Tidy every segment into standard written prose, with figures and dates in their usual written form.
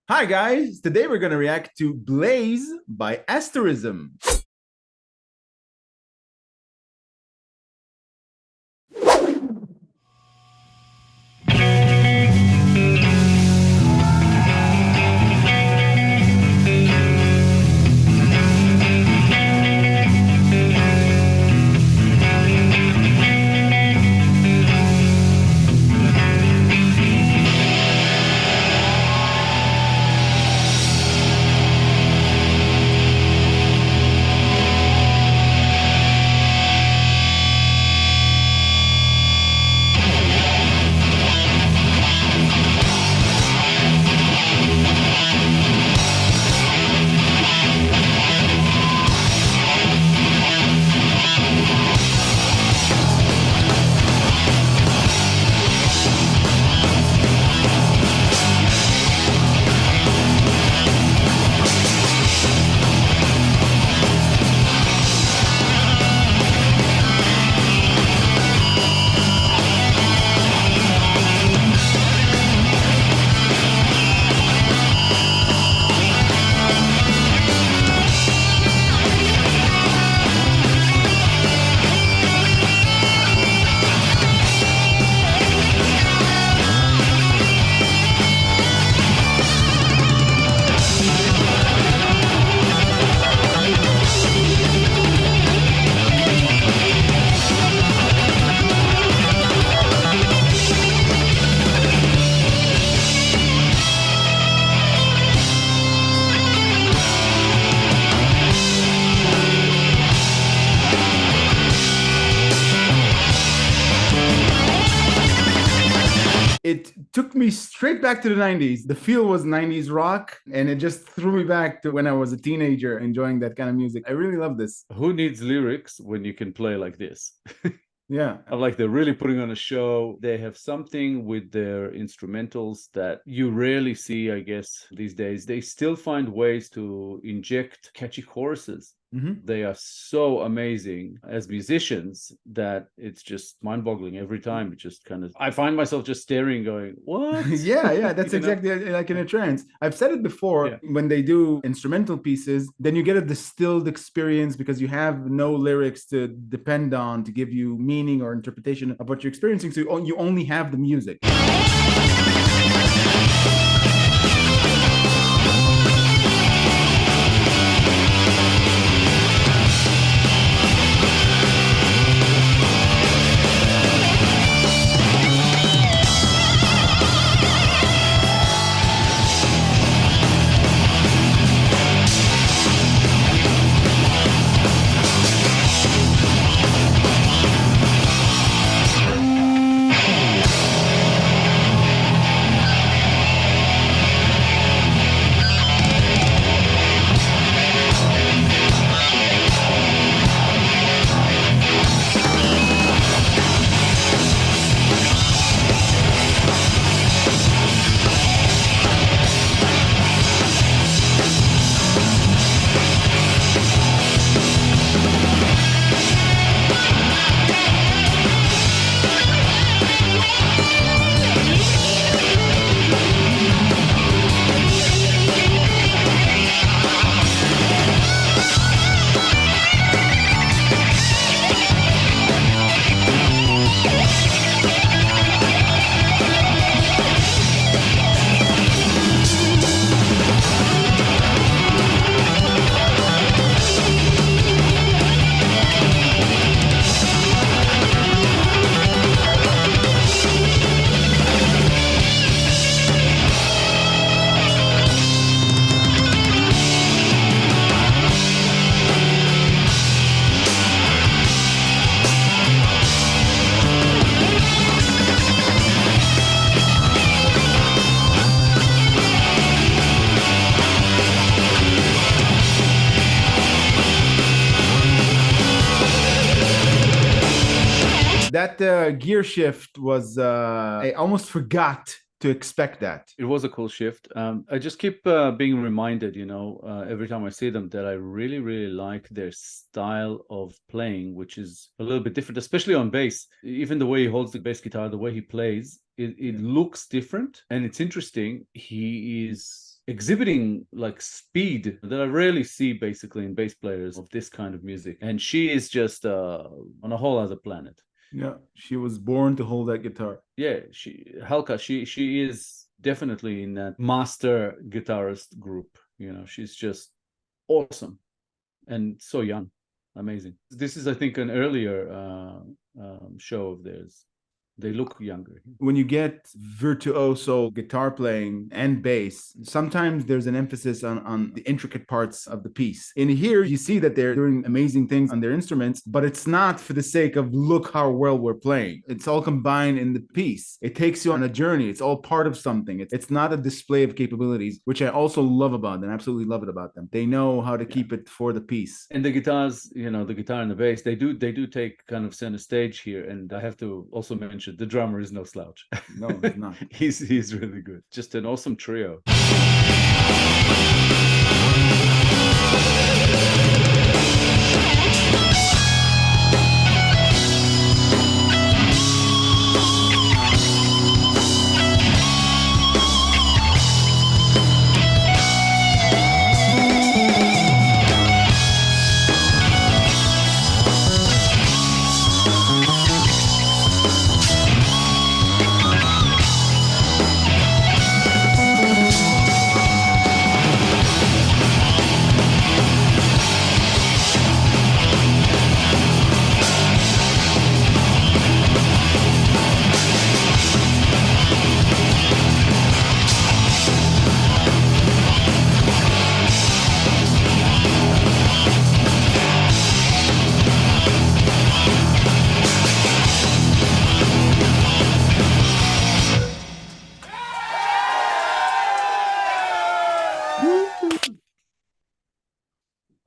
Hi guys, today we're going to react to Blaze by Asterism. It took me straight back to the 90s. The feel was 90s rock, and it just threw me back to when I was a teenager enjoying that kind of music. I really love this. Who needs lyrics when you can play like this? Yeah. I like they're really putting on a show. They have something with their instrumentals that you rarely see, I guess, these days. They still find ways to inject catchy choruses. They are so amazing as musicians that it's just mind-boggling every time. It just kind of, I find myself just staring, going, "What?" Yeah, that's You know? exactly like in a trance. I've said it before, Yeah. when they do instrumental pieces, then you get a distilled experience because you have no lyrics to depend on to give you meaning or interpretation of what you're experiencing. So you only have the music. That gear shift was, I almost forgot to expect that. It was a cool shift. I just keep being reminded, every time I see them, that I really, really like their style of playing, which is a little bit different, especially on bass. Even the way he holds the bass guitar, the way he plays, it looks different, and it's interesting. He is exhibiting like speed that I rarely see basically in bass players of this kind of music. And she is just on a whole other planet. Yeah, she was born to hold that guitar. Yeah, Halka, she is definitely in that master guitarist group. You know, she's just awesome and so young. Amazing. This is, I think, an earlier show of theirs. They look younger. When you get virtuoso guitar playing and bass, sometimes there's an emphasis on the intricate parts of the piece. In here, you see that they're doing amazing things on their instruments, but it's not for the sake of look how well we're playing. It's all combined in the piece. It takes you on a journey. It's all part of something. It's not a display of capabilities, which I also love about them. Absolutely love it about them. They know how to keep it for the piece. And the guitars, you know, the guitar and the bass, they do take kind of center stage here. And I have to also mention the drummer is no slouch. No, he's not. he's really good. Just an awesome trio.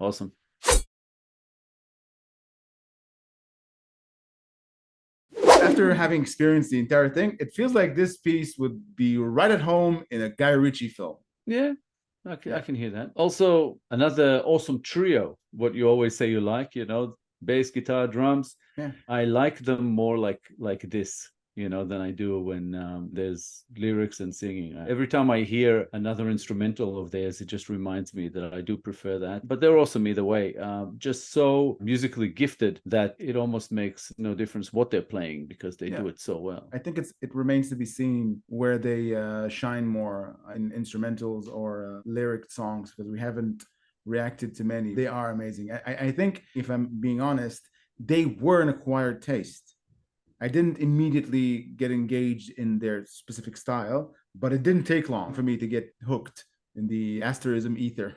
Awesome. After having experienced the entire thing, it feels like this piece would be right at home in a Guy Ritchie film. Yeah, I can hear that. Also, another awesome trio. What you always say you like, you know, bass, guitar, drums. Yeah. I like them more like this, you know, than I do when there's lyrics and singing. Every time I hear another instrumental of theirs, it just reminds me that I do prefer that. But they're awesome either way. Just so musically gifted that it almost makes no difference what they're playing because they do it so well. I think it remains to be seen where they shine more in instrumentals or lyric songs, because we haven't reacted to many. They are amazing. I think, if I'm being honest, they were an acquired taste. I didn't immediately get engaged in their specific style, but it didn't take long for me to get hooked in the Asterism ether.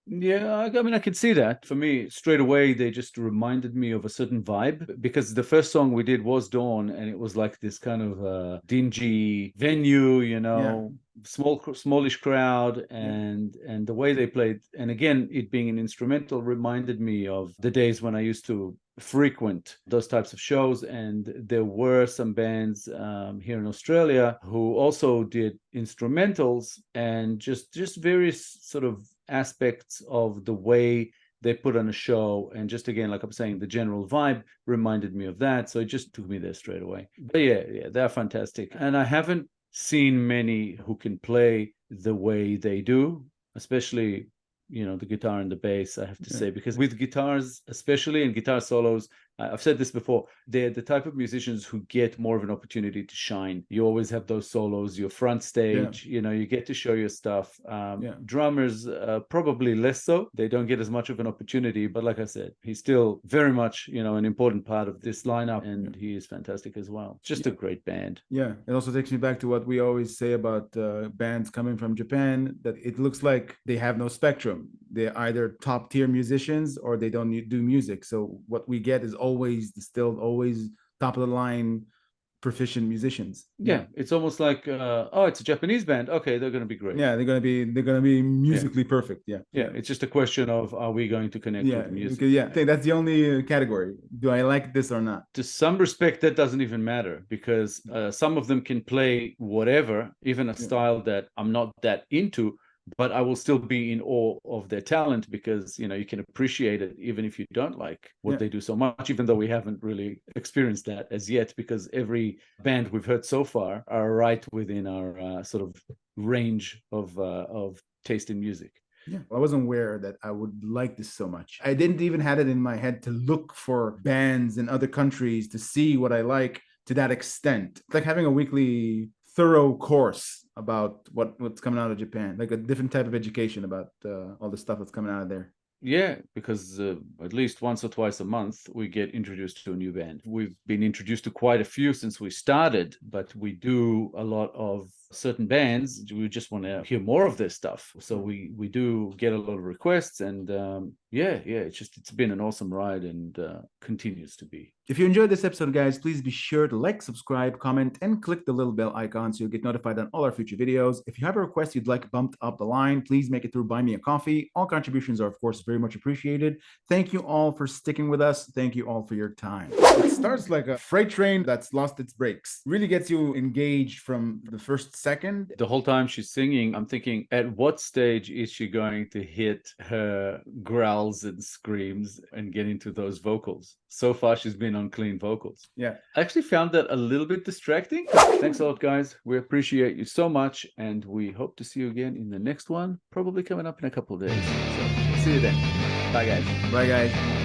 Yeah, I mean, I can see that. For me, straight away, they just reminded me of a certain vibe, because the first song we did was Dawn, and it was like this kind of dingy venue, you know, smallish crowd, and the way they played. And again, it being an instrumental reminded me of the days when I used to frequent those types of shows. And there were some bands here in Australia who also did instrumentals, and just various sort of aspects of the way they put on a show. And just again, like I'm saying, the general vibe reminded me of that, so it just took me there straight away. But yeah, they're fantastic. And I haven't seen many who can play the way they do, especially, you know, the guitar and the bass, I have to say, because with guitars, especially in guitar solos, I've said this before, they're the type of musicians who get more of an opportunity to shine. You always have those solos, your front stage, you know, you get to show your stuff. Drummers, probably less so. They don't get as much of an opportunity, but like I said, he's still very much, you know, an important part of this lineup, and he is fantastic as well. Just a great band. Yeah, it also takes me back to what we always say about bands coming from Japan, that it looks like they have no spectrum. They're either top tier musicians or they don't do music. So what we get is always distilled, always top of the line, proficient musicians. It's almost like oh, it's a Japanese band, okay, they're going to be great. They're going to be musically perfect. It's just a question of, are we going to connect with the music? I think that's the only category. Do I like this or not? To some respect, that doesn't even matter, because some of them can play whatever, even a style that I'm not that into, but I will still be in awe of their talent because, you know, you can appreciate it even if you don't like what they do so much, even though we haven't really experienced that as yet, because every band we've heard so far are right within our sort of range of taste in music. Yeah, I wasn't aware that I would like this so much. I didn't even have it in my head to look for bands in other countries to see what I like to that extent. It's like having a weekly thorough course about what's coming out of Japan, like a different type of education about all the stuff that's coming out of there. Yeah, because at least once or twice a month, we get introduced to a new band. We've been introduced to quite a few since we started, but we do a lot of certain bands. We just want to hear more of their stuff. So we do get a lot of requests, and it's been an awesome ride, and continues to be. If you enjoyed this episode, guys, please be sure to like, subscribe, comment, and click the little bell icon so you'll get notified on all our future videos. If you have a request you'd like bumped up the line, please make it through Buy Me a Coffee. All contributions are, of course, very much appreciated. Thank you all for sticking with us. Thank you all for your time. It starts like a freight train that's lost its brakes. Really gets you engaged from the first second. The whole time she's singing, I'm thinking, at what stage is she going to hit her growls and screams and get into those vocals? So far, she's been on clean vocals. Yeah. I actually found that a little bit distracting. Thanks a lot, guys. We appreciate you so much, and we hope to see you again in the next one, probably coming up in a couple of days. So see you then. Bye, guys. Bye, guys.